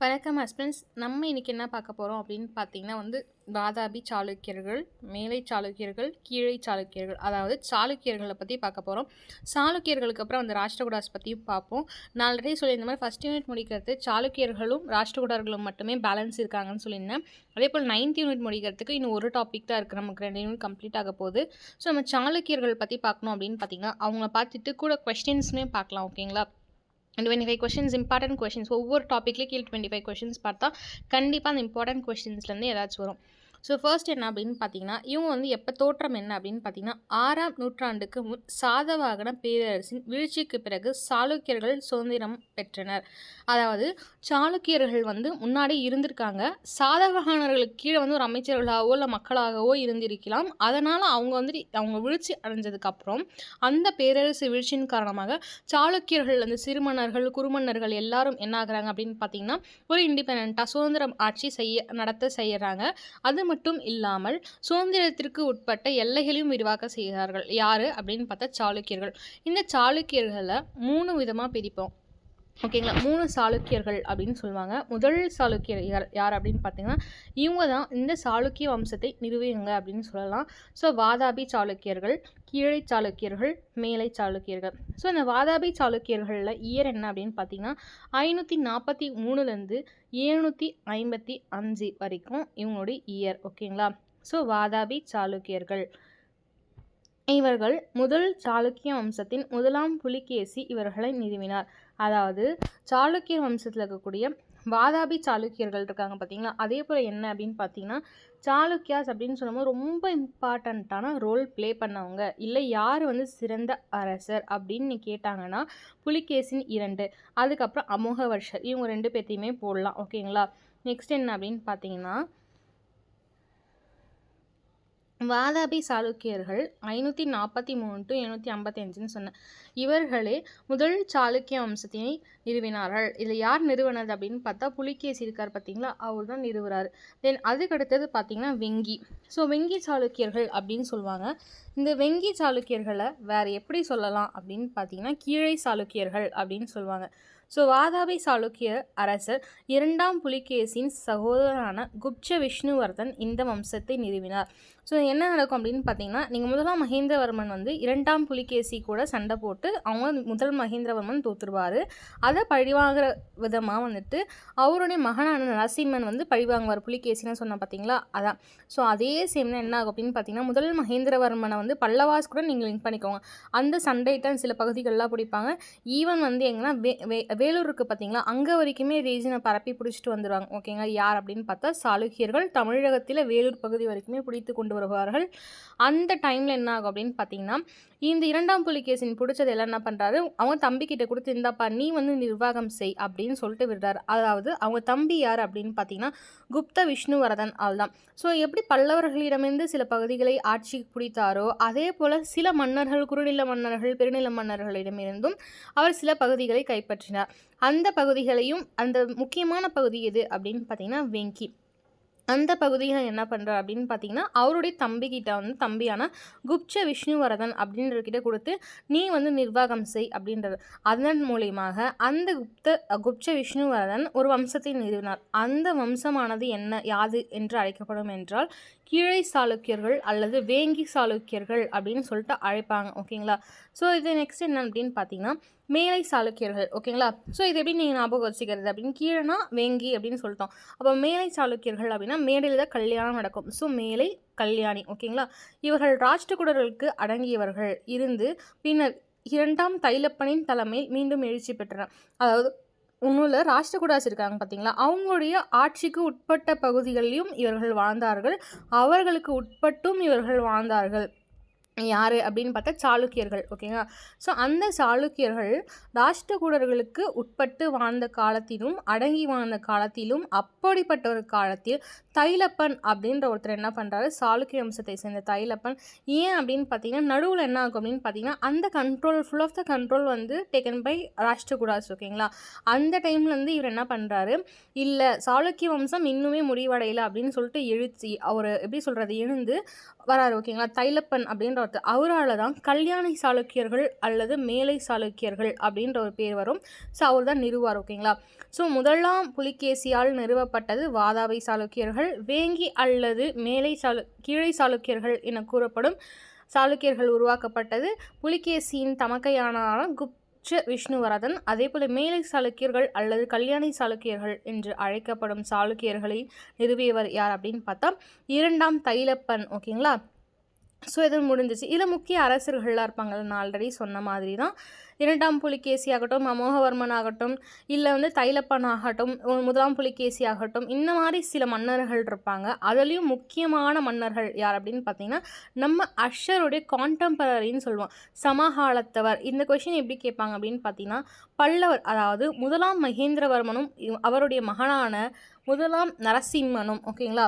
வணக்கம் ஹஸ்பண்ட்ஸ். நம்ம இன்னைக்கு என்ன பார்க்க போகிறோம் அப்படின்னு பார்த்தீங்கன்னா வாதாபி சாளுக்கியர்கள், மேலை சாளுக்கியர்கள், கீழை சாளுக்கியர்கள், அதாவது சாளுக்கியர்களை பற்றி பார்க்க போகிறோம். சாளுக்கியர்களுக்கு அப்புறம் ராஷ்டிரகூடாஸ் பற்றியும் பார்ப்போம். நான் ஆல்ரெடி சொல்லியிருந்த மாதிரி ஃபஸ்ட் யூனிட் முடிக்கிறது சாளுக்கியர்களும் ராஷ்டிரகூடர்களும் மட்டுமே பேலன்ஸ் இருக்காங்கன்னு சொல்லியிருந்தேன். அதே போல் 9th யூனிட் முடிக்கிறதுக்கு இன்னும் ஒரு டாபிக் தான் இருக்குது. நமக்கு 2 யூனிட் கம்ப்ளீட் ஆக போகுது. ஸோ நம்ம சாளுக்கியர்கள் பற்றி பார்க்கணும் அப்படின்னு பார்த்தீங்கன்னா அவங்கள பார்த்துட்டு கூட கொஸ்டின்ஸுமே பார்க்கலாம். ஓகேங்களா? 25 கொஷின்ஸ், இம்பார்ட்டன்ட் கொஷின்ஸ், ஒவ்வொரு டாப்பிக்லேயும் கீழே 25 கொஷின்ஸ் பார்த்தா கண்டிப்பாக அந்த இம்பார்ட்டன்ட் கொஷின்ஸ்லேருந்து ஏதாச்சும் வரும். ஸோ ஃபர்ஸ்ட் என்ன அப்படின்னு பார்த்தீங்கன்னா, இவங்க எப்போ தோற்றம் என்ன அப்படின்னு பார்த்தீங்கன்னா 6ஆம் நூற்றாண்டுக்கு முன் சாதவாகன பேரரசின் வீழ்ச்சிக்கு பிறகு சாளுக்கியர்கள் சுதந்திரம் பெற்றனர். அதாவது சாளுக்கியர்கள் முன்னாடி இருந்திருக்காங்க. சாதவாகனர்களுக்கு கீழே ஒரு அமைச்சர்களாகவோ இல்லை மக்களாகவோ இருந்திருக்கலாம். அதனால் அவங்க அவங்க வீழ்ச்சி அடைஞ்சதுக்கப்புறம் அந்த பேரரசு வீழ்ச்சியின் காரணமாக சாளுக்கியர்கள் சிறுமன்னர்கள், குறுமன்னர்கள் எல்லாரும் என்ன ஆகுறாங்க அப்படின்னு பார்த்தீங்கன்னா ஒரு இண்டிபெண்ட்டாக சுதந்திரம் ஆட்சி நடத்த செய்கிறாங்க. அது மட்டும் இல்லாமல் சுதந்திரத்திற்கு உட்பட்ட எல்லைகளையும் விரிவாக்க செய்கிறார்கள். யாரு அப்படின்னு பார்த்தா சாளுக்கியர்கள். இந்த சாளுக்கியர்களை 3 விதமாக பிரிப்போம். ஓகேங்களா? 3 சாளுக்கியர்கள் அப்படின்னு சொல்லுவாங்க. முதல் சாளுக்கியர் யார் அப்படின்னு பார்த்தீங்கன்னா இவங்க தான் இந்த சாளுக்கிய வம்சத்தை நிறுவியங்க அப்படின்னு சொல்லலாம். ஸோ வாதாபி சாளுக்கியர்கள், கீழை சாளுக்கியர்கள், மேலை சாளுக்கியர்கள். ஸோ இந்த வாதாபி சாளுக்கியர்களில் இயர் என்ன அப்படின்னு பார்த்தீங்கன்னா 543லேருந்து 755 வரைக்கும் இவங்களுடைய இயர். ஓகேங்களா? ஸோ வாதாபி சாளுக்கியர்கள் இவர்கள் முதல் சாளுக்கிய வம்சத்தின் முதலாம் புலிகேசி இவர்களை நிறுவினார். அதாவது சாளுக்கிய வம்சத்தில் இருக்கக்கூடிய வாதாபி சாளுக்கியர்கள் இருக்காங்க பார்த்தீங்களா, அதே போல் என்ன அப்படின்னு பார்த்தீங்கன்னா சாளுக்கியாஸ் அப்படின்னு சொல்லும்போது ரொம்ப இம்பார்ட்டண்ட்டான ரோல் ப்ளே பண்ணவங்க. இல்லை யார் சிறந்த அரசர் அப்படின்னு கேட்டாங்கன்னா புலிகேசின் 2, அதுக்கப்புறம் அமோகவர்ஷர், இவங்க 2 பேர்த்தையுமே போடலாம். ஓகேங்களா? நெக்ஸ்ட் என்ன அப்படின்னு பார்த்தீங்கன்னா வாதாபி சாளுக்கியர்கள் 543 to 755 சொன்ன இவர்களே முதல் சாளுக்கிய வம்சத்தினை நிறுவினார்கள். இதில் யார் நிறுவனது அப்படின்னு பார்த்தா புலிகேசி இருக்கார் பார்த்தீங்களா, அவர் தான் நிறுவுறாரு. தென் அதுக்கடுத்தது பார்த்தீங்கன்னா வெங்கி. ஸோ வெங்கி சாளுக்கியர்கள் அப்படின்னு சொல்லுவாங்க. இந்த வெங்கி சாளுக்கியர்களை வேறு எப்படி சொல்லலாம் அப்படின்னு பார்த்தீங்கன்னா கீழை சாளுக்கியர்கள் அப்படின்னு சொல்லுவாங்க. ஸோ வாதாபி சாளுக்கிய அரசர் 2ஆம் புலிகேசின் சகோதரரான குப்ச விஷ்ணுவர்தன் இந்த வம்சத்தை நிறுவினார். ஸோ என்ன நடக்கும் அப்படின்னு பார்த்தீங்கன்னா நீங்கள் முதலாம் மகேந்திரவர்மன் 2ஆம் புலிகேசி கூட சண்டை போட்டு அவங்க முதல் மகேந்திரவர்மன் தோற்றுருவார். அதை பழிவாங்கிற விதமாக அவருடைய மகனான நரசிம்மன் பழிவாங்குவார். புலிகேசின்னு சொன்ன பார்த்தீங்களா, அதான். ஸோ அதே சேம் என்ன ஆகும் அப்படின்னு பார்த்தீங்கன்னா முதல் மகேந்திரவர்மனை பல்லவாஸ் கூட நீங்கள் லிங்க் பண்ணிக்கோங்க. அந்த சண்டையிட்ட சில பகுதிகளெலாம் பிடிப்பாங்க. ஈவன் எங்கன்னா வேலூருக்கு பார்த்தீங்களா அங்கே வரைக்குமே ரீஜனை பரப்பி பிடிச்சிட்டு வந்துடுவாங்க. ஓகேங்க? யார் அப்படின்னு பார்த்தா சாளுக்கியர்கள் தமிழகத்தில் வேலூர் பகுதி வரைக்குமே பிடித்து கொண்டு வருவார்கள். அந்த டைமில் என்ன ஆகும் அப்படின்னு பார்த்தீங்கன்னா இந்த 2ஆம் புலிகேசின் பிடிச்சது எல்லாம் என்ன பண்ணுறாரு, அவங்க தம்பிக்கிட்ட கொடுத்து இந்தாப்பா நீ நிர்வாகம் செய் அப்படின்னு சொல்லிட்டு விடுறாரு. அதாவது அவங்க தம்பி யார் அப்படின்னு பார்த்தீங்கன்னா குப்த விஷ்ணுவர்தன் ஆள்தான். ஸோ எப்படி பல்லவர்களிடமிருந்து சில பகுதிகளை ஆட்சி பிடித்தாரோ அதே போல் சில மன்னர்கள், குறுநில மன்னர்கள், பெருநில மன்னர்களிடமிருந்தும் அவர் சில பகுதிகளை கைப்பற்றினார். அந்த பகுதிகளையும் அந்த முக்கியமான பகுதி எது அப்படின்னு பார்த்தீங்கன்னா வெங்கி. அந்த பகுதியில் என்ன பண்ணுறார் அப்படின்னு பார்த்தீங்கன்னா அவருடைய தம்பிக்கிட்ட தம்பியான குப்ச விஷ்ணுவர்தன் அப்படின்றக்கிட்ட கொடுத்து நீ நிர்வாகம் செய் அப்படின்றது. அதன் மூலியமாக அந்த குப்ச விஷ்ணுவர்தன் ஒரு வம்சத்தை நிறுவினார். அந்த வம்சமானது யாது என்று அழைக்கப்படும் என்றால் கீழை சாளுக்கியர்கள் அல்லது வேங்கி சாளுக்கியர்கள் அப்படின்னு சொல்லிட்டு அழைப்பாங்க. ஓகேங்களா? ஸோ இது நெக்ஸ்ட் என்ன அப்படின்னு பார்த்தீங்கன்னா மேலை சாளுக்கியர்கள். ஓகேங்களா? ஸோ இது எப்படி நீங்கள் ஞாபகம் வச்சுக்கிறது அப்படின்னு கீழேனா வேங்கி அப்படின்னு சொல்லிட்டோம். அப்போ மேலை சாளுக்கியர்கள் அப்படின்னா மேடையில் தான் கல்யாணம் நடக்கும். ஸோ மேலை கல்யாணி. ஓகேங்களா? இவர்கள் ராஷ்டிரகூடர்களுக்கு அடங்கியவர்கள் இருந்து பின்னர் 2ஆம் தைலப்பனின் தலைமையில் மீண்டும் எழுச்சி பெற்றனர். அதாவது ஒன்றும் ராஷ்டிரகூடாஸ் இருக்காங்க பார்த்தீங்களா, அவங்களுடைய ஆட்சிக்கு உட்பட்ட பகுதிகளிலும் இவர்கள் வாழ்ந்தார்கள். அவர்களுக்கு உட்பட்டும் இவர்கள் வாழ்ந்தார்கள். யார் அப்படின்னு பார்த்தா சாளுக்கியர்கள். ஓகேங்களா? ஸோ அந்த சாளுக்கியர்கள் ராஷ்டிரகூடர்களுக்கு உட்பட்டு வாழ்ந்த காலத்திலும் அடங்கி வாழ்ந்த காலத்திலும் அப்படிப்பட்ட ஒரு காலத்தில் தைலப்பன் அப்படின்ற ஒருத்தர் என்ன பண்ணுறாரு, சாளுக்கிய வம்சத்தை சேர்ந்த தைலப்பன். ஏன் அப்படின்னு பார்த்தீங்கன்னா நடுவில் என்ன ஆகும் அப்படின்னு பார்த்தீங்கன்னா அந்த control full of the control taken by Rashtrakutas. ஓகேங்களா? அந்த டைம்லேருந்து இவர் என்ன பண்ணுறாரு, இல்லை சாளுக்கிய வம்சம் இன்னுமே முடிவடையலை அப்படின்னு சொல்லிட்டு அவர் எப்படி சொல்கிறது எழுந்து வராரு. ஓகேங்களா? தைலப்பன் அப்படின்ற ஒருத்தர். அவரால் தான் கல்யாணி சாளுக்கியர்கள் அல்லது மேலை சாளுக்கியர்கள் அப்படின்ற ஒரு பேர் வரும். ஸோ அவர் தான் நிறுவார். ஓகேங்களா. ஸோ முதலாம் புலிகேசியால் நிறுவப்பட்டது வாதாபி சாளுக்கியர்கள். வேங்கி அல்லது கீழை சாளுக்கியர்கள் என கூறப்படும் சாளுக்கியர்கள் உருவாக்கப்பட்டது புலிகேசியின் தமக்கையானான விஷ்ணுவரதன். அதே போல் மேலை சாளுக்கியர்கள் அல்லது கல்யாணி சாளுக்கியர்கள் என்று அழைக்கப்படும் சாளுக்கியர்களை நிறுவியவர் யார் அப்படின்னு பார்த்தா 2ஆம் தைலப்பன். ஓகேங்களா. ஸோ இது முடிஞ்சிச்சு. இதில் முக்கிய அரசர்கள்லாம் இருப்பாங்க. நான் ஆல்ரெடி சொன்ன மாதிரி தான் 2ஆம் புலிகேசி ஆகட்டும், அமோகவர்மன் ஆகட்டும், இல்லை தைலப்பன் ஆகட்டும், 1ஆம் புலிகேசி ஆகட்டும், இந்த மாதிரி சில மன்னர்கள் இருப்பாங்க. அதுலேயும் முக்கியமான மன்னர்கள் யார் அப்படின்னு பார்த்தீங்கன்னா நம்ம அஷருடைய கான்டெம்பரரின்னு சொல்லுவோம், சமகாலத்தவர். இந்த கொஷின் எப்படி கேட்பாங்க அப்படின்னு பார்த்தீங்கன்னா பல்லவர், அதாவது 1ஆம் மகேந்திரவர்மனும் அவருடைய மகனான 1ஆம் நரசிம்மனும், ஓகேங்களா,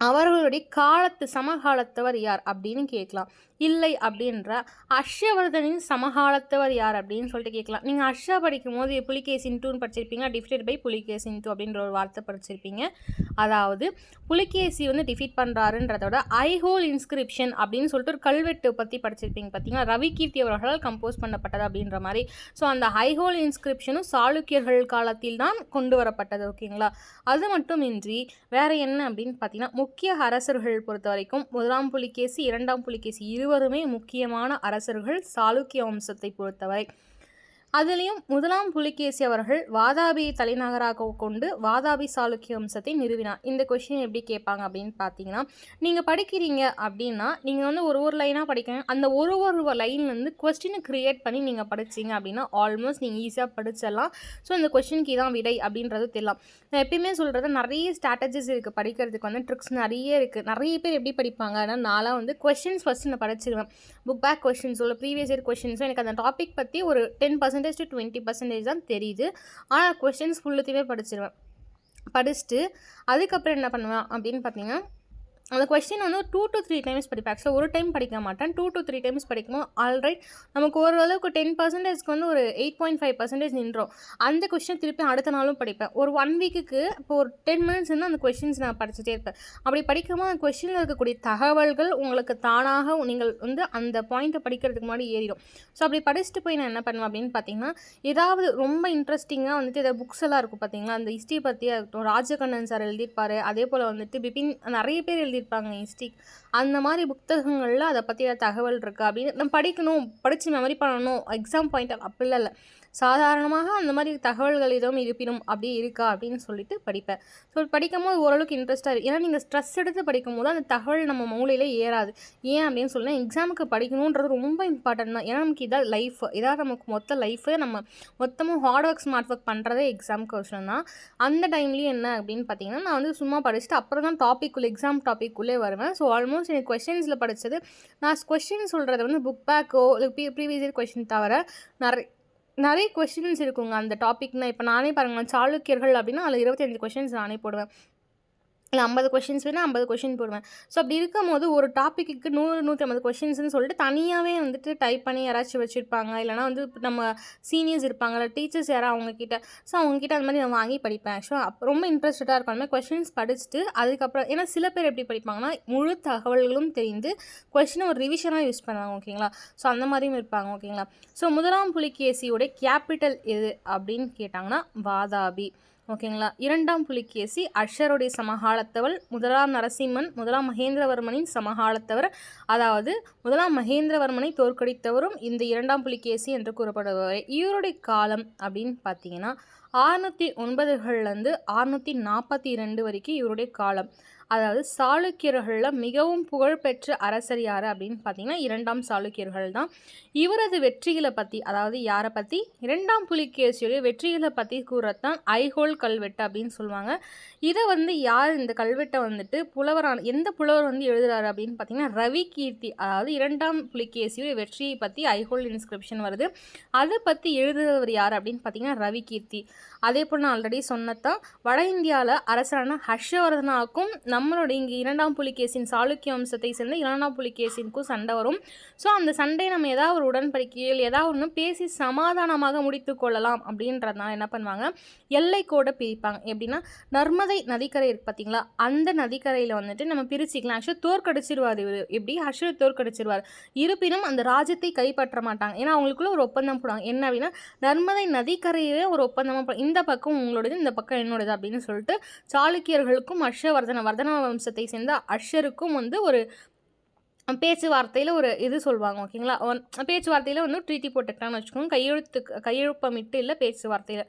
அவர்களுடைய சமகாலத்தவர் யார் அப்படின்னு கேட்கலாம். இல்லை அப்படின்ற ஹர்ஷவர்தனின் சமகாலத்தவர் யார் அப்படின்னு சொல்லிட்டு கேட்கலாம். நீங்கள் ஹர்ஷா படிக்கும் போது புலிகேசின் 2ன்னு படிச்சிருப்பீங்க. டிஃபீட் பை புலிகேசின் 2 அப்படின்ற ஒரு வார்த்தை படிச்சிருப்பீங்க. அதாவது புலிகேசி டிஃபீட் பண்ணுறாருன்றதோட ஐஹோல் இன்ஸ்கிரிப்ஷன் அப்படின்னு சொல்லிட்டு ஒரு கல்வெட்டு பற்றி படிச்சிருப்பீங்க. பார்த்தீங்கன்னா ரவி கீர்த்தி அவர்களால் கம்போஸ் பண்ணப்பட்டது அப்படின்ற மாதிரி. ஸோ அந்த ஐஹோல் இன்ஸ்கிரிப்ஷனும் சாளுக்கியர்கள் காலத்தில் தான் கொண்டு வரப்பட்டது. ஓகேங்களா. அது மட்டும் இன்றி வேறு என்ன அப்படின்னு பார்த்தீங்கன்னா முக்கிய அரசர்கள் பொறுத்த வரைக்கும் 1ஆம் புலிகேசி 2ஆம் புலிகேசி இருவருமே முக்கியமான அரசர்கள் சாளுக்கிய வம்சத்தை பொறுத்தவரை. அதுலேயும் 1ஆம் புலிகேசி அவர்கள் வாதாபியை தலைநகராக கொண்டு வாதாபி சாளுக்கிய வம்சத்தை நிறுவினார். இந்த கொஷின் எப்படி கேட்பாங்க அப்படின்னு பார்த்தீங்கன்னா நீங்கள் படிக்கிறீங்க அப்படின்னா நீங்கள் ஒரு லைனாக படிக்கணும். அந்த ஒரு லைன்லேருந்து கொஸ்டினை க்ரியேட் பண்ணி நீங்கள் படிச்சிங்க அப்படின்னா ஆல்மோஸ்ட் நீங்கள் ஈஸியாக படிச்சிடலாம். ஸோ இந்த கொஷினுக்கு இதான் விடை அப்படின்றது தெரியலாம். நான் எப்பயுமே சொல்கிறது நிறைய ஸ்ட்ராட்டஜிஸ் இருக்குது படிக்கிறதுக்கு, ட்ரிக்ஸ் நிறைய இருக்குது. நிறைய பேர் எப்படி படிப்பாங்க ஆனால் நான்லாம் கொஷின்ஸ் ஃபஸ்ட்டு நான் படிச்சிருவேன். புக் பேக் கொஷின்ஸோ இல்லை ப்ரீவியஸ் இயர் கொஷின்ஸோ எனக்கு அந்த டாபிக் பற்றி ஒரு 10% to 20% தான் தெரியுது. ஆனால் கொஷின்ஸ் ஃபுல்லுத்தையுமே படிச்சுட்டு அதுக்கப்புறம் என்ன பண்ணுவேன் அப்படின்னு பார்த்தீங்கன்னா அந்த கொஸ்டின் 2 to 3 டைம்ஸ் படிப்பேன். ஸோ ஒரு டைம் படிக்க மாட்டேன், 2 to 3 டைம்ஸ் படிக்கும்போது ஆல்ரைட் நமக்கு ஓரளவுக்கு 10%க்கு ஒரு 8.5% நின்றோம். அந்த கொஸ்டின் திருப்பி அடுத்த நாளும் படிப்பேன். ஒரு 1 வீக்குக்கு இப்போ ஒரு 10 மினிட்ஸ் அந்த கொஸ்டின்ஸ் நான் படிச்சுட்டே இருப்பேன். அப்படி படிக்கும்போது அந்த கொஸ்டினில் இருக்கக்கூடிய தகவல்கள் உங்களுக்கு தானாக நீங்கள் அந்த பாயிண்ட்டை படிக்கிறதுக்கு முன்னாடி ஏறிடும். ஸோ அப்படி படிச்சுட்டு போய் நான் என்ன பண்ணுவேன் அப்படின்னு பார்த்தீங்கன்னா ஏதாவது ரொம்ப இன்ட்ரெஸ்டிங்காக ஏதாவது புக்ஸ் எல்லாம் இருக்கும் பார்த்தீங்களா, அந்த ஹிஸ்ட்ரி பற்றி ராஜகண்ணன் சார் எழுதியிருப்பார். அதே போல் பிபின் நிறைய பேர் எழுதியிருப்பாங்க ஹிஸ்ட்ரி. அந்த மாதிரி புத்தகங்களில் அதை பற்றிய தகவல் இருக்குது அப்படின்னு நம்ம படிக்கணும், படித்து மெமரி பண்ணணும், எக்ஸாம் பாயிண்ட் அப்படிலாம் இல்லை. சாதாரணமாக அந்த மாதிரி தகவல்கள் எதுவும் இருப்பினும் அப்படி இருக்கா அப்படின்னு சொல்லிட்டு படிப்பேன். ஸோ படிக்கும் போது ஓரளவுக்கு இன்ட்ரெஸ்ட்டாக இருக்குது. ஏன்னா நீங்கள் ஸ்ட்ரெஸ் எடுத்து படிக்கும் போது அந்த தகவல் நம்ம மூளையில் ஏறாது. ஏன் அப்படின்னு சொன்னால் எக்ஸாமுக்கு படிக்கணுன்றது ரொம்ப இம்பார்ட்டன்ட் தான். ஏன்னா நமக்கு இதான் லைஃப், இதான் நமக்கு மொத்த லைஃபு. நம்ம மொத்தமும் ஹார்ட் ஒர்க் ஸ்மார்ட் ஒர்க் பண்ணுறதே எக்ஸாம் கொஸ்டின் தான். அந்த டைம்லேயும் என்ன அப்படின்னு பார்த்தீங்கன்னா நான் சும்மா படிச்சுட்டு அப்புறம் தான் எக்ஸாம் டாப்பிக்குள்ளே வருவேன். ஸோ ஆல்மோஸ்ட் எனக்கு கொஸ்டின்ஸில் படித்தது நான் கொஸ்டின் சொல்கிறது புக் பேக்கோ இல்லை ப்ரீவியஸ் இயர் கொஸ்டின் தவிர நிறைய கொஸ்டின்ஸ் இருக்குங்க அந்த டாபிக்னால். இப்போ நானே பாருங்கள் சாளுக்கியர்கள் அப்படின்னா அதில் 25 கொஸ்டின்ஸ் நானே போடுவேன். இல்லை 50 கொஷின்ஸ் வேணால் 50 கொஷின் போடுவேன். ஸோ அப்படி இருக்கும் போது ஒரு டாப்பிக்கு 100-150 கொஷின்ஸ்னு சொல்லிட்டு தனியாகவே டைப் பண்ணி யாராச்சும் வச்சுருப்பாங்க. இல்லைனா நம்ம சீனியர்ஸ் இருப்பாங்க, இல்லை டீச்சர்ஸ் யாராவது அவங்கக்கிட்ட. ஸோ அவங்கக்கிட்ட அந்த மாதிரி நான் வாங்கி படிப்பேன். ஆக்சுவலாக ரொம்ப இன்ட்ரெஸ்டடாக இருக்கும் அந்த மாதிரி கொஷின்ஸ் படிச்சுட்டு அதுக்கப்புறம். ஏன்னா சில பேர் எப்படி படிப்பாங்கன்னா முழு தகவல்களும் தெரிந்து கொஷினை ஒரு ரிவிஷனாக யூஸ் பண்ணுவாங்க. ஓகேங்களா. ஸோ அந்த மாதிரியும் இருப்பாங்க. ஓகேங்களா. ஸோ 1ஆம் புலிகேசியோட கேபிட்டல் எது அப்படின்னு கேட்டாங்கன்னா வாதாபி. ஓகேங்களா. 2ஆம் புலிகேசி அஷருடைய சமகாலத்தவர், 1ஆம் நரசிம்மன் 1ஆம் மகேந்திரவர்மனின் சமகாலத்தவர். அதாவது 1ஆம் மகேந்திரவர்மனை தோற்கடித்தவரும் இந்த 2ஆம் புலிகேசி என்று கூறப்படுபவர். இவருடைய காலம் அப்படின்னு பார்த்தீங்கன்னா 609 642 வரைக்கும் இவருடைய காலம். அதாவது சாளுக்கியர்களில் மிகவும் புகழ்பெற்ற அரசர் யார் அப்படின்னு பார்த்தீங்கன்னா 2ஆம் சாளுக்கியர்கள் தான். இவரது வெற்றிகளை பற்றி, அதாவது யாரை பற்றி, 2ஆம் புலிகேசியுடைய வெற்றிகளை பற்றி கூறத்தான் ஐஹோல் கல்வெட்டு அப்படின்னு சொல்லுவாங்க. இதை யார் இந்த கல்வெட்டை புலவரான எந்த புலவர் எழுதுறாரு அப்படின்னு பார்த்தீங்கன்னா ரவி கீர்த்தி. அதாவது 2ஆம் புலிகேசியுடைய வெற்றியை பற்றி ஐஹோல் இன்ஸ்கிரிப்ஷன் வருது. அதை பற்றி எழுதுறவர் யார் அப்படின்னு பார்த்தீங்கன்னா ரவி கீர்த்தி. அதே போல் நான் ஆல்ரெடி சொன்னதான் வட இந்தியாவில் அரசரான ஹர்ஷவர்தனாவுக்கும் நம்மளோட இங்கே இரண்டாம் புலிகேசின் சாளுக்கிய வம்சத்தை சேர்ந்த இரண்டாம் புலிகேசினுக்கும் சண்டை வரும். ஸோ அந்த சண்டையை நம்ம ஏதாவது ஒரு உடன்படிக்கையில் ஏதாவது ஒன்று பேசி சமாதானமாக முடித்து கொள்ளலாம் அப்படின்றதுனால என்ன பண்ணுவாங்க, எல்லை கோடை பிரிப்பாங்க. எப்படின்னா நர்மதை நதிக்கரை இருக்குது பார்த்தீங்களா, அந்த நதிக்கரையில் வந்துட்டு நம்ம பிரிச்சுக்கலாம். ஆக்சுவலாக தோற்கடிச்சிருவார் இவர், எப்படி ஆக்சுவலாக தோற்கடிச்சிருவார். இருப்பினும் அந்த ராஜ்யத்தை கைப்பற்ற மாட்டாங்க. ஏன்னா அவங்களுக்குள்ள ஒரு ஒப்பந்தம் போடுவாங்க. என்ன அப்படின்னா நர்மதை நதிக்கரையே ஒரு ஒப்பந்தமாக இந்த பக்கம் உங்களோடது இந்த பக்கம் என்னோடது அப்படின்னு சொல்லிட்டு சாளுக்கியர்களுக்கும் வர்தன வம்சத்தை சேர்ந்த அஷருக்கும் வந்து ஒரு பேச்சுவார்த்தையில் ஒரு இது சொல்லுவாங்க. ஓகேங்களா, பேச்சுவார்த்தையில் வந்து ட்ரீட்டி போட்டுக்கிட்டான்னு வச்சுக்கோங்க. கையெழுப்பமிட்டு இல்லை பேச்சுவார்த்தையில்.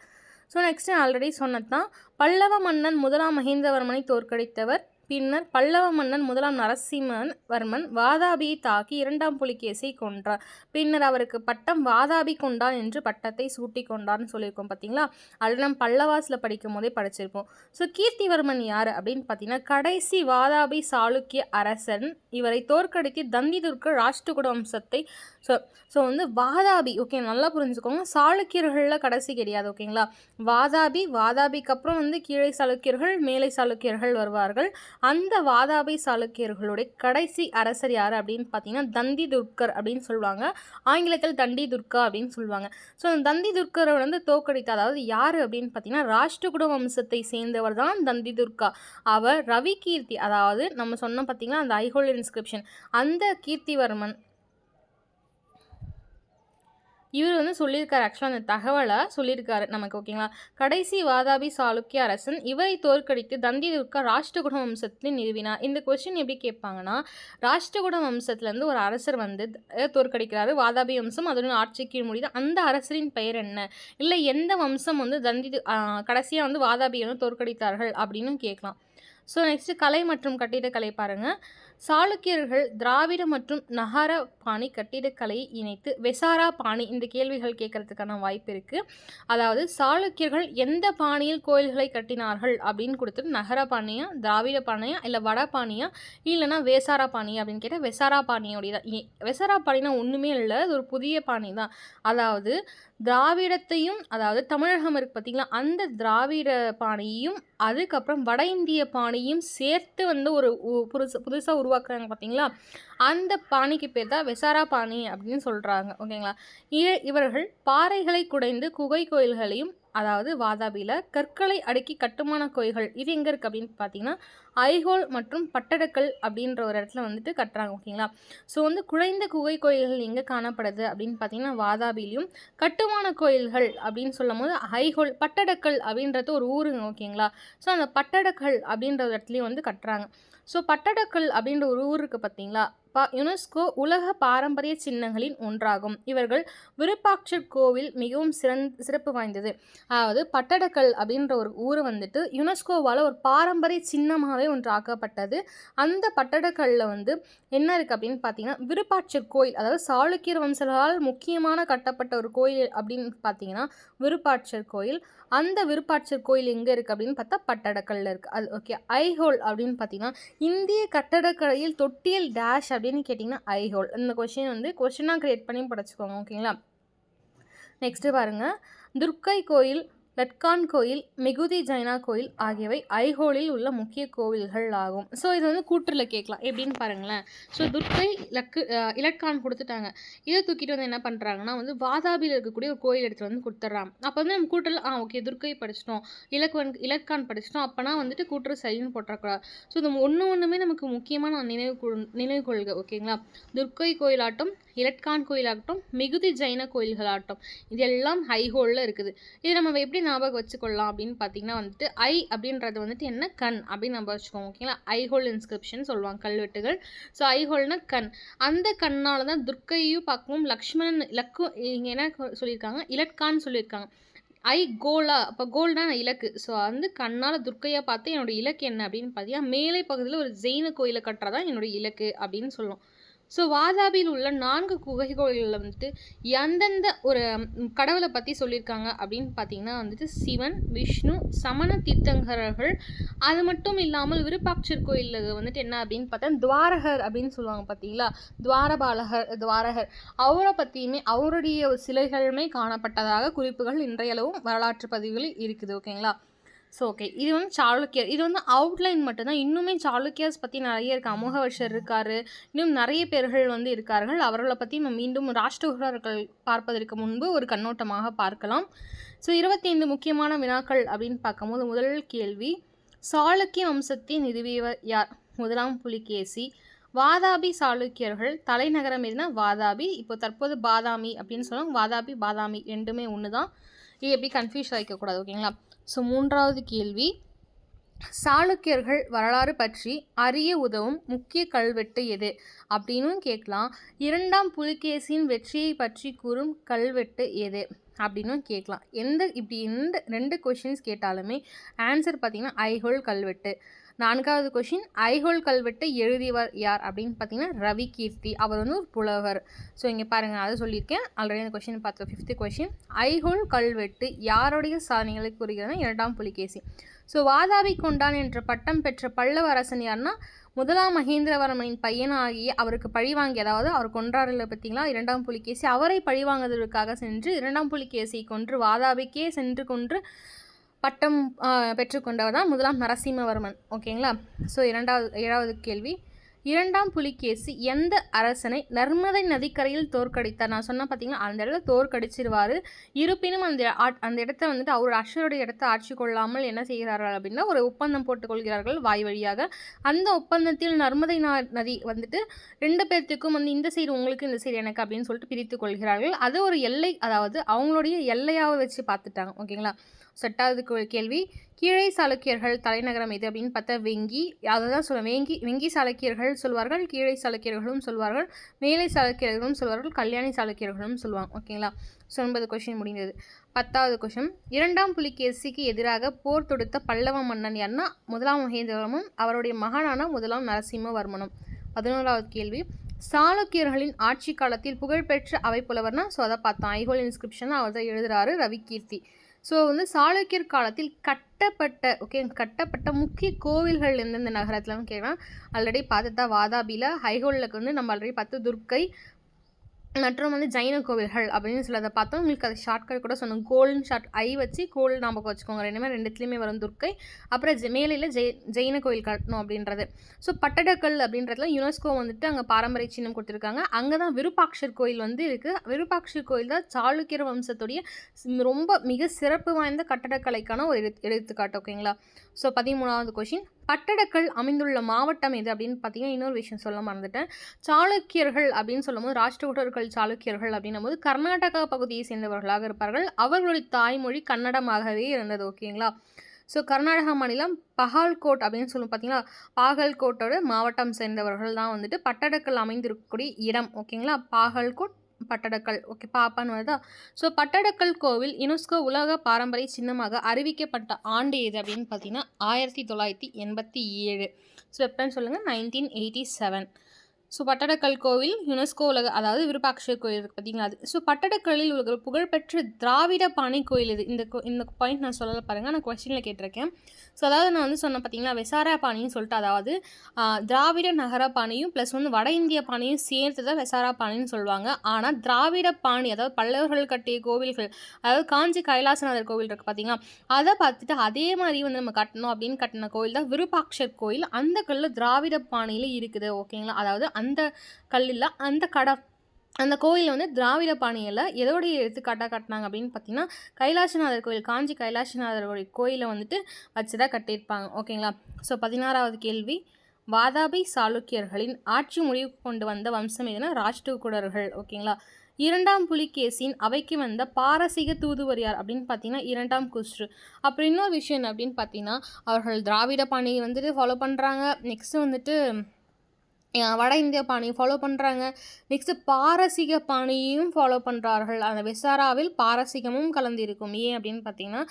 ஸோ நெக்ஸ்ட்டு ஆல்ரெடி சொன்னது தான். பல்லவ மன்னன் முதலாம் மஹேந்திரவர்மனை தோற்கடித்தவர். பின்னர் பல்லவ மன்னன் முதலாம் நரசிம்மவர்மன் வாதாபியை தாக்கி இரண்டாம் புலிகேசியை கொன்றார். பின்னர் அவருக்கு பட்டம் வாதாபி கொண்டான் என்று பட்டத்தை சூட்டி கொண்டார்னு சொல்லியிருக்கோம் பார்த்தீங்களா. அது நம்ம பல்லவாஸில் படிக்கும் போதே படிச்சிருப்போம். ஸோ கீர்த்திவர்மன் யார் அப்படின்னு பார்த்தீங்கன்னா கடைசி வாதாபி சாளுக்கிய அரசன். இவரை தோற்கடித்து தந்திதுர்க்க ராஷ்டிரகூட வம்சத்தை ஸோ வந்து வாதாபி, ஓகே நல்லா புரிஞ்சுக்கோங்க, சாளுக்கியர்களில் கடைசி கிடையாது. ஓகேங்களா, வாதாபிக்கு அப்புறம் வந்து கீழே சாளுக்கியர்கள் மேலை சாளுக்கியர்கள் வருவார்கள். அந்த வாதாபி சாளுக்கியர்களுடைய கடைசி அரசர் யார் அப்படின்னு பார்த்தீங்கன்னா தந்தி துர்க்கர் அப்படின்னு சொல்லுவாங்க. ஆங்கிலத்தில் தண்டி துர்க்கா அப்படின்னு சொல்லுவாங்க. ஸோ அந்த தந்தி துர்க்கரை வந்து தோற்கடித்த, அதாவது யார் அப்படின்னு பார்த்தீங்கன்னா ராஷ்டிரகூட வம்சத்தை சேர்ந்தவர் தான் தந்தி துர்க்கா. அவர் ரவி கீர்த்தி, அதாவது நம்ம சொன்னோம் பார்த்தீங்கன்னா அந்த ஐஹோல் இன்ஸ்கிரிப்ஷன், அந்த கீர்த்திவர்மன் இவர் வந்து சொல்லியிருக்காரு. ஆக்சுவலாக அந்த தகவலை சொல்லியிருக்காரு நமக்கு. ஓகேங்களா, கடைசி வாதாபி சாளுக்கிய அரசன் இவரை தோற்கடித்து தந்திதுர்க்கா ராஷ்டிரகூட வம்சத்தை நிறுவினார். இந்த கொஸ்டின் எப்படி கேட்பாங்கன்னா, ராஷ்டிரகூட வம்சத்துலேருந்து ஒரு அரசர் வந்து தோற்கடிக்கிறாரு, வாதாபி வம்சம் அதனுடைய ஆட்சி கீழ் முடியுது. அந்த அரசரின் பெயர் என்ன, இல்லை எந்த வம்சம் வந்து கடைசியாக வந்து வாதாபியை வந்து தோற்கடித்தார்கள் அப்படின்னு கேட்கலாம். ஸோ நெக்ஸ்ட்டு கலை மற்றும் கட்டிடக்கலை பாருங்கள். சாளுக்கியர்கள் திராவிட மற்றும் நகர பாணி கட்டிடக்கலையை இணைத்து வெசாரா பாணி, இந்த கேள்விகள் கேட்கறதுக்கான வாய்ப்பு இருக்குது. அதாவது சாளுக்கியர்கள் எந்த பாணியில் கோயில்களை கட்டினார்கள் அப்படின்னு கொடுத்துட்டு நகர பாணியா, திராவிட பாணியா, இல்லை வட பாணியா, இல்லைனா வேசாரா பாணியா அப்படின்னு கேட்டால் வெசாரா பாணியோடைய தான். வெசாரா பாணினா ஒன்றுமே இல்லை, அது ஒரு புதிய பாணி தான். அதாவது திராவிடத்தையும், அதாவது தமிழகம் இருக்குது பார்த்திங்களா, அந்த திராவிட பாணியையும் அதுக்கப்புறம் வட இந்திய பாணியும் சேர்த்து வந்து ஒரு புதுசாக உருவாக்குறாங்க பார்த்தீங்களா, அந்த பாணிக்கு பேர் தான் வெசாரா பாணி அப்படின்னு சொல்கிறாங்க. ஓகேங்களா, இவர்கள் பாறைகளை குடைந்து குகை கோயில்களையும், அதாவது வாதாபியில் கற்களை அடுக்கி கட்டுமான கோயில்கள், இது எங்கே இருக்குது அப்படின்னு பார்த்தீங்கன்னா ஐஹோல் மற்றும் பட்டடக்கல் அப்படின்ற ஒரு இடத்துல வந்துட்டு கட்டுறாங்க. ஓகேங்களா, ஸோ வந்து குழைந்த குகை கோயில்கள் எங்கே காணப்படுது அப்படின்னு பார்த்தீங்கன்னா வாதாபிலையும், கட்டுமான கோயில்கள் அப்படின்னு சொல்லும் போது ஐஹோல், பட்டடக்கல் அப்படின்றது ஒரு ஊருங்க. ஓகேங்களா, ஸோ அந்த பட்டடக்கல் அப்படின்ற ஒரு இடத்துலையும் வந்து கட்டுறாங்க. ஸோ பட்டடக்கல் அப்படின்ற ஒரு ஊர் இருக்குது பார்த்தீங்களா, யுனெஸ்கோ உலக பாரம்பரிய சின்னங்களின் ஒன்றாகும். இவர்கள் விருப்பாட்சர் கோவில் மிகவும் சிறப்பு வாய்ந்தது. அதாவது பட்டடக்கல் அப்படின்ற ஒரு ஊர் வந்துட்டு யுனெஸ்கோவால் ஒரு பாரம்பரிய சின்னமாகவே ஒன்று ஆக்கப்பட்டது. அந்த பட்டடக்கல்லில் வந்து என்ன இருக்குது அப்படின்னு பார்த்தீங்கன்னா விருப்பாட்சர் கோயில், அதாவது சாளுக்கியர் வம்சங்களால் முக்கியமான கட்டப்பட்ட ஒரு கோயில் அப்படின்னு பார்த்தீங்கன்னா விருப்பாட்சர் கோயில். அந்த விருப்பாட்சர் கோயில் எங்கே இருக்குது அப்படின்னு பார்த்தா பட்டடக்கல்லில் இருக்குது. அது ஓகே. ஐஹோல் அப்படின்னு பார்த்தீங்கன்னா இந்திய கட்டடக்கலையில் தொட்டியல் டேஷ் அப்படின்னு கேட்டிங்கன்னா ஐஹோல். இந்த கொஷின் வந்து கொஷினாக க்ரியேட் பண்ணி படிச்சுக்கோங்க. ஓகேங்களா, நெக்ஸ்ட்டு பாருங்கள். துர்க்கை கோயில், லட்கான் கோயில், மிகுதி ஜைனா கோயில் ஆகியவை ஐஹோலில் உள்ள முக்கிய கோவில்கள் ஆகும். ஸோ இது வந்து கூற்றில் கேட்கலாம். எப்படின்னு பாருங்களேன். ஸோ துர்க்கை இலட்கான் கொடுத்துட்டாங்க. இதை தூக்கிட்டு வந்து என்ன பண்ணுறாங்கன்னா வந்து வாதாபியில் இருக்கக்கூடிய ஒரு கோயில் எடுத்துகிட்டு வந்து கொடுத்துட்றாங்க. அப்போ வந்து நம்ம கூற்றில் ஓகே துர்க்கை படிச்சிட்டோம், இலட்கான் படிச்சிட்டோம், அப்போனா வந்துட்டு கூற்று சரின்னு போட்டுறக்கூடாது. ஸோ இது ஒன்றுமே நமக்கு முக்கியமாக நினைவு கொள்க. ஓகேங்களா, துர்க்கை கோயிலாட்டம், இலட்கான் கோயிலாகட்டும், மிகுதி ஜைன கோயில்களாகட்டும், இதெல்லாம் ஐஹோலில் இருக்குது. இது நம்ம எப்படி ஞாபகம் வச்சுக்கொள்ளலாம் அப்படின்னு பார்த்தீங்கன்னா வந்துட்டு ஐ அப்படின்றது வந்துட்டு என்ன, கண் அப்படின்னு நம்ம வச்சுக்கோங்க. ஓகேங்களா, ஐஹோல் இன்ஸ்கிரிப்ஷன் சொல்லுவாங்க கல்வெட்டுகள். ஸோ ஐஹோல்னா கண். அந்த கண்ணால் தான் துர்க்கையும் பார்க்கவும் லக்ஷ்மணன் இங்கே என்ன சொல்லியிருக்காங்க, இலட்கான்னு சொல்லியிருக்காங்க. கோலா, அப்போ கோல்னா இலக்கு. ஸோ வந்து கண்ணால் துர்க்கையாக பார்த்து என்னோட இலக்கு என்ன அப்படின்னு பார்த்தீங்கன்னா மேலை பகுதியில் ஒரு ஜெயின கோயிலை கட்டுறதான் என்னோடய இலக்கு அப்படின்னு சொல்லுவோம். ஸோ வாதாபியில் உள்ள 4 குகை கோயில்களில் வந்துட்டு எந்தெந்த ஒரு கடவுளை பற்றி சொல்லியிருக்காங்க அப்படின்னு பார்த்தீங்கன்னா வந்துட்டு சிவன், விஷ்ணு, சமண தீர்த்தங்கரர்கள். அது மட்டும் இல்லாமல் விருப்பாட்சர் கோயிலில் வந்துட்டு என்ன அப்படின்னு பார்த்தா துவாரகர் அப்படின்னு சொல்லுவாங்க பார்த்தீங்களா, துவாரகர் அவரை பற்றியுமே அவருடைய சிலைகளுமே காணப்பட்டதாக குறிப்புகள் இன்றையளவும் வரலாற்று பதிவுகளில் இருக்குது. ஓகேங்களா, ஸோ ஓகே, இது வந்து சாளுக்கியர். இது வந்து அவுட்லைன் மட்டும்தான். இன்னுமே சாளுக்கியர்ஸ் பற்றி நிறைய இருக்குது. அமோகவர்ஷர் இருக்கார், இன்னும் நிறைய பேர்கள் வந்து இருக்கார்கள். அவர்களை பற்றி நம்ம மீண்டும் ராஷ்டிரகூடர்கள் பார்ப்பதற்கு முன்பு ஒரு கண்ணோட்டமாக பார்க்கலாம். ஸோ 25 முக்கியமான வினாக்கள் அப்படின்னு பார்க்கும்போது, முதல் கேள்வி, சாளுக்கிய வம்சத்தை நிறுவியவர் யார்? முதலாம் புலிகேசி. வாதாபி சாளுக்கியர்கள் தலைநகரம் எதுனா வாதாபி. இப்போ தற்போது பாதாமி அப்படின்னு சொல்லுவாங்க. வாதாபி பாதாமி ரெண்டுமே ஒன்று தான். இது எப்படி கன்ஃபியூஸ் ஆகிக்கக்கூடாது, ஓகேங்களா? ஸோ மூன்றாவது கேள்வி, சாளுக்கியர்கள் வரலாறு பற்றி அறிய உதவும் முக்கிய கல்வெட்டு எது அப்படின்னு கேட்கலாம். இரண்டாம் புலிகேசியின் வெற்றியை பற்றி கூறும் கல்வெட்டு எது அப்படின்னு கேட்கலாம். எந்த ரெண்டு கொஷின்ஸ் கேட்டாலுமே ஆன்சர் பார்த்தீங்கன்னா ஐஹோல் கல்வெட்டு. நான்காவது கொஷின், ஐஹோல் கல்வெட்டை எழுதியவர் யார் அப்படின்னு பார்த்தீங்கன்னா ரவி கீர்த்தி. அவர் வந்து ஒரு புலவர். ஸோ இங்கே பாருங்கள், அதை சொல்லியிருக்கேன் ஆல்ரெடி. அந்த கொஷின் பார்த்தோம். 5th கொஷின், ஐஹோல் கல்வெட்டு யாருடைய சாதனைகளை கூறுகிறதுனா இரண்டாம் புலிகேசி. ஸோ வாதாபி கொண்டான் என்ற பட்டம் பெற்ற பல்லவ அரசன் யாருன்னா முதலாம் மகேந்திரவர்மனின் பையனாகிய அவருக்கு பழிவாங்கி, அதாவது அவர் கொன்றாரில் பார்த்தீங்களா இரண்டாம் புலிகேசி, அவரை பழிவாங்குவதற்காக சென்று இரண்டாம் புலிகேசியை கொன்று வாதாபிக்கே சென்று கொன்று பட்டம் பெற்றுக்கொண்டவர் தான் முதலாம் நரசிம்மவர்மன், ஓகேங்களா? ஸோ ஏழாவது கேள்வி, இரண்டாம் புலிகேசி எந்த அரசனை நர்மதை நதிக்கரையில் தோற்கடித்தார்? நான் சொன்னால் பார்த்தீங்கன்னா அந்த இடத்துல தோற்கடிச்சிருவார். இருப்பினும் அந்த இடத்த வந்துட்டு அவர் அஸ்வருடைய இடத்த ஆட்சி கொள்ளாமல் என்ன செய்கிறார்கள் அப்படின்னா ஒரு ஒப்பந்தம் போட்டுக்கொள்கிறார்கள் வாய் வழியாக. அந்த ஒப்பந்தத்தில் நர்மதை நதி வந்துட்டு ரெண்டு பேர்த்துக்கும் வந்து இந்த சைடு உங்களுக்கு இந்த சைடு எனக்கு அப்படின்னு சொல்லிட்டு பிரித்து கொள்கிறார்கள். அது ஒரு எல்லை, அதாவது அவங்களுடைய எல்லையாக வச்சு பார்த்துட்டாங்க, ஓகேங்களா? எட்டாவது கேள்வி, கீழை சாளுக்கியர்கள் தலைநகரம் எது அப்படின்னு பார்த்தா வெங்கி. அதை தான் சொல்லுவேன், வெங்கி சாளுக்கியர்கள் சொல்வார்கள், கீழை சாளுக்கியர்களும் சொல்வார்கள், மேலை சாளுக்கியர்களும் சொல்வார்கள், கல்யாணி சாளுக்கியர்களும் சொல்லுவாங்க, ஓகேங்களா? 9 கொஷின் முடிந்தது. 10வது கொஷின், இரண்டாம் புலிகேசிக்கு எதிராக போர் தொடுத்த பல்லவ மன்னன் யாருன்னா முதலாம் மகேந்திரவர்மனும் அவருடைய மகனான முதலாம் நரசிம்மவர்மனும். 11வது கேள்வி, சாளுக்கியர்களின் ஆட்சி காலத்தில் புகழ்பெற்ற அவை புலவர்னா ஸோ அதை பார்த்தோம். ஐஹோல் இன்ஸ்கிரிப்ஷன் அவர் தான் எழுதுறாரு, ரவி கீர்த்தி. ஸோ வந்து சாளுக்கியர் காலத்தில் கட்டப்பட்ட முக்கிய கோவில்கள் எந்தெந்த நகரத்துலன்னு கேட்கலாம். ஆல்ரெடி பார்த்துட்டா வாதாபியில். ஐஹோலுக்கு வந்து நம்ம ஆல்ரெடி பார்த்து துர்க்கை மற்றும் வந்து ஜைன கோவில்கள் அப்படின்னு சொல்லதை பார்த்தோம். உங்களுக்கு அது ஷார்ட்கட் கூட சொன்னோம். கோல்னு ஷார்ட் ஐ வச்சு கோல் ஞாபகம் வச்சுக்கோங்க. ரெண்டுத்துலேயுமே வரும் துர்க்கை. அப்புறம் மேலையில் ஜெயின கோவில் கட்டணும் அப்படின்றது. ஸோ பட்டடக்கல் அப்படின்றதுல யுனெஸ்கோ வந்துட்டு அங்கே பாரம்பரிய சின்னம் கொடுத்துருக்காங்க. அங்கே தான் விருப்பாட்சர் கோயில் வந்து இருக்குது. விருப்பாட்சர் கோயில் தான் சாளுக்கியர் வம்சத்துடைய ரொம்ப மிக சிறப்பு வாய்ந்த கட்டடக்கலைக்கான ஒரு எடுத்துக்காட்டு, ஓகேங்களா? ஸோ 13வது கொஷின், பட்டடக்கல் அமைந்துள்ள மாவட்டம் எது அப்படின்னு பார்த்தீங்கன்னா இன்னொரு விஷயம் சொல்ல மறந்துட்டேன். சாளுக்கியர்கள் அப்படின்னு சொல்லும்போது ராஷ்டிரகூடர்கள் சாளுக்கியர்கள் அப்படின்னும் போது கர்நாடகா பகுதியை சேர்ந்தவர்களாக இருப்பார்கள். அவர்களுடைய தாய்மொழி கன்னடமாகவே இருந்தது, ஓகேங்களா? ஸோ கர்நாடகா மாநிலம் பஹால்கோட் அப்படின்னு சொல்லுவோம் பார்த்தீங்களா, பாகல்கோட்டோட மாவட்டம் சேர்ந்தவர்கள் தான் வந்துட்டு பட்டடக்கல் அமைந்திருக்கக்கூடிய இடம், ஓகேங்களா? பாகல்கோட் பட்டடக்கல், ஓகே, பாப்பான்னு வருதா? ஸோ பட்டடக்கல் கோவில் யுனெஸ்கோ உலக பாரம்பரிய சின்னமாக அறிவிக்கப்பட்ட ஆண்டு எது அப்படின்னு பார்த்தீங்கன்னா 1987. ஸோ எப்போன்னு சொல்லுங்கள், 1987. ஸோ பட்டடக்கல் கோவில் யுனெஸ்கோ உலக, அதாவது விருப்பாட்சர் கோயில் இருக்குது பார்த்தீங்களா அது. ஸோ பட்டடக்கல்லில் உலக புகழ்பெற்ற திராவிட பாணி கோயில் இது. இந்த பாயிண்ட் நான் சொல்லலை பாருங்கள், நான் கொஸ்டினில் கேட்டிருக்கேன். ஸோ அதாவது நான் வந்து சொன்னேன் பார்த்தீங்களா வெசாரா பாணின்னு சொல்லிட்டு, அதாவது திராவிட நகர பாணியும் ப்ளஸ் வந்து வட இந்திய பாணியும் சேர்த்து தான் வெசாரா பாணின்னு சொல்லுவாங்க. ஆனால் திராவிட பாணி, அதாவது பல்லவர்கள் கட்டிய கோவில்கள், அதாவது காஞ்சி கைலாசநாதர் கோவில் இருக்குது பார்த்தீங்களா, அதை பார்த்துட்டு அதே மாதிரி வந்து நம்ம கட்டணும் அப்படின்னு கட்டின கோயில் தான் விருப்பாட்சர் கோயில். அந்த கல் திராவிட பாணியில் இருக்குது, ஓகேங்களா? அதாவது அந்த கல்லில் அந்த கோயில் வந்து திராவிட பாணியில் எதோடைய எடுத்துக்காட்டாக கட்டினாங்க அப்படின்னு பார்த்தீங்கன்னா கைலாசநாதர் கோயில், காஞ்சி கைலாசநாதருடைய கோயிலை வந்துட்டு வச்சு தான் கட்டியிருப்பாங்க, ஓகேங்களா? ஸோ 16வது கேள்வி, வாதாபி சாளுக்கியர்களின் ஆட்சி முடிவு கொண்டு வந்த வம்சம் எதுனா ராஷ்டிரகூடர்கள், ஓகேங்களா? இரண்டாம் புலிகேசின் அவைக்கு வந்த பாரசீக தூதுவர் யார் அப்படின்னு பார்த்தீங்கன்னா இரண்டாம் குஸ்ரு. அப்புறம் இன்னொரு விஷயம் என்ன அப்படின்னு பார்த்தீங்கன்னா அவர்கள் திராவிட பாணியை வந்துட்டு ஃபாலோ பண்ணுறாங்க. நெக்ஸ்ட்டு வந்துட்டு வட இந்திய பாணியை ஃபாலோ பண்ணுறாங்க. நெக்ஸ்ட்டு பாரசீக பாணியையும் ஃபாலோ பண்ணுறார்கள். அந்த வெசாராவில் பாரசீகமும் கலந்திருக்கும். ஏன் அப்படின்னு பார்த்தீங்கன்னா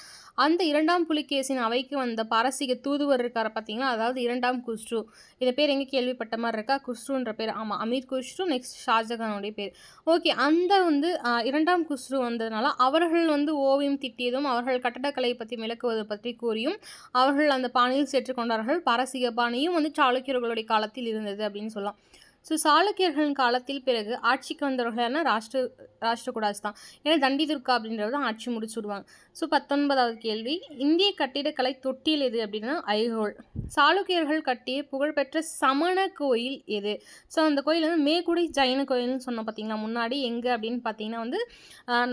அந்த இரண்டாம் புலிகேசின் அவைக்கு வந்த பாரசீக தூதுவர் இருக்கார் பார்த்தீங்கன்னா, அதாவது இரண்டாம் குஸ்ரு. இதை பேர் எங்கே கேள்விப்பட்ட மாதிரி இருக்கா? குஸ்ருன்ற பேர், ஆமாம், அமீர் குஸ்ரு. நெக்ஸ்ட் ஷாஜகானுடைய பேர், ஓகே. அந்த வந்து இரண்டாம் குஸ்ரு வந்ததுனால அவர்கள் வந்து ஓவியம் திட்டியதும் அவர்கள் கட்டடக்கலை பற்றி விளக்குவது பற்றி கூறியும் அவர்கள் அந்த பாணியில் சேர்த்துக்கொண்டார்கள். பாரசீக பாணியும் வந்து சாளுக்கியர்களுடைய காலத்தில் இருந்தது அப்படின்னு சொல்லலாம். ஸோ சாளுக்கியர்களின் காலத்தில் பிறகு ஆட்சிக்கு வந்தவர்களான ராஷ்டிரகூடாஸ் தான். ஏன்னா தண்டிதுர்கா அப்படின்றது தான் ஆட்சி முடிச்சு விடுவாங்க. ஸோ 19வது கேள்வி, இந்திய கட்டிடக்கலை தொட்டில் எது அப்படின்னா ஐஹோல். சாளுக்கியர்கள் கட்டிய புகழ்பெற்ற சமண கோயில் எது? ஸோ அந்த கோயில் வந்து மேகுடி ஜைன கோயில்னு சொன்னோம் பார்த்தீங்களா முன்னாடி, எங்கே அப்படின்னு பார்த்தீங்கன்னா வந்து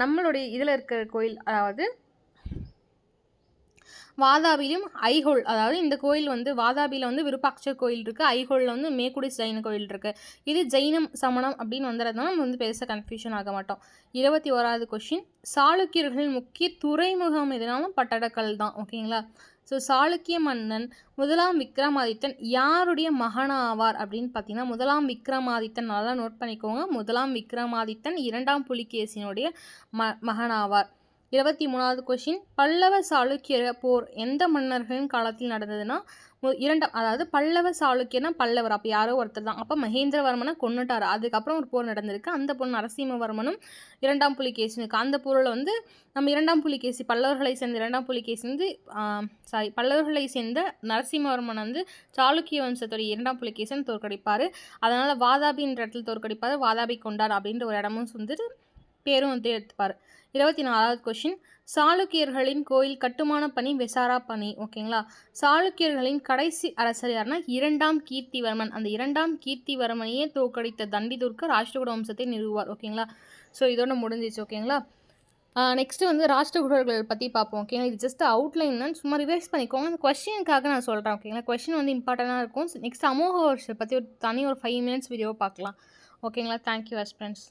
நம்மளுடைய இதில் இருக்கிற கோயில், அதாவது வாதாபியிலும் ஐஹோல், அதாவது இந்த கோயில் வந்து வாதாபியில் வந்து விருப்பாட்சர் கோயில் இருக்குது, ஐஹோலில் வந்து மேக்குடி ஜைன கோயில் இருக்குது. இது ஜெயினம் சமணம் அப்படின்னு வந்துடுறதுனால நம்ம வந்து பெருசாக கன்ஃபியூஷன் ஆக மாட்டோம். 21வது கொஷின், சாளுக்கியர்களின் முக்கிய துறைமுகம் எதுனாலும் பட்டடக்கல் தான். ஓகேங்களா? ஸோ சாளுக்கிய மன்னன் முதலாம் விக்ரமாதித்தன் யாருடைய மகனாவார் அப்படின்னு பார்த்தீங்கன்னா, முதலாம் விக்ரமாதித்தன், நல்லா நோட் பண்ணிக்கோங்க, முதலாம் விக்ரமாதித்தன் 2ஆம் புலிகேசினுடைய மகனாவார். 23வது கொஷின், பல்லவ சாளுக்கிய போர் எந்த மன்னர்களின் காலத்தில் நடந்ததுன்னா அதாவது பல்லவ சாளுக்கியனா பல்லவர், அப்போ யாரோ ஒருத்தர் தான். அப்போ மகேந்திரவர்மனை கொன்னுட்டார், அதுக்கப்புறம் ஒரு போர் நடந்திருக்கு. அந்த போர் நரசிம்மவர்மனும் 2ஆம் புலிகேசினுக்கு. அந்த போரில் வந்து நம்ம 2ஆம் புலிகேசி, பல்லவர்களை சேர்ந்த 2ஆம் புலிகேசி வந்து பல்லவர்களை சேர்ந்த நரசிம்மவர்மன் வந்து சாளுக்கிய வம்சத்துடைய 2ஆம் புலிகேசன் தோற்கடிப்பார். அதனால் வாதாபின்ற இடத்துல தோற்கடிப்பார், வாதாபி கொண்டார் அப்படின்ற ஒரு இடமும் வந்துட்டு பேரும் வந்து எடுத்துப்பார். 24வது கொஷின், சாளுக்கியர்களின் கோயில் கட்டுமான பணி வெசாரா பணி. ஓகேங்களா? சாளுக்கியர்களின் கடைசி அரசர் யாருன்னா 2ஆம் கீர்த்திவர்மன். அந்த 2ஆம் கீர்த்திவர்மனையே தோற்கடித்த தண்டிதுர்கர் ராஷ்டிரகூட வம்சத்தை நிறுவுவார். ஓகேங்களா? ஸோ இதோட முடிஞ்சிச்சு. ஓகேங்களா? நெக்ஸ்ட்டு வந்து ராஷ்டிரகூடர்கள் பற்றி பார்ப்போம். ஓகேங்களா? இது ஜஸ்ட் அவுட்லைன் தான், சும்மா ரிவைஸ் பண்ணிக்கோங்க. அந்த கொஸ்டினுக்காக நான் சொல்கிறேன். ஓகேங்களா? கொஸ்டின் வந்து இம்பார்ட்டண்ட்டாக இருக்கும். நெக்ஸ்ட் அமோக வருஷத்தை பற்றி ஒரு தனி ஒரு 5 மினிட்ஸ் வீடியோ பார்க்கலாம். ஓகேங்களா? Thank you friends.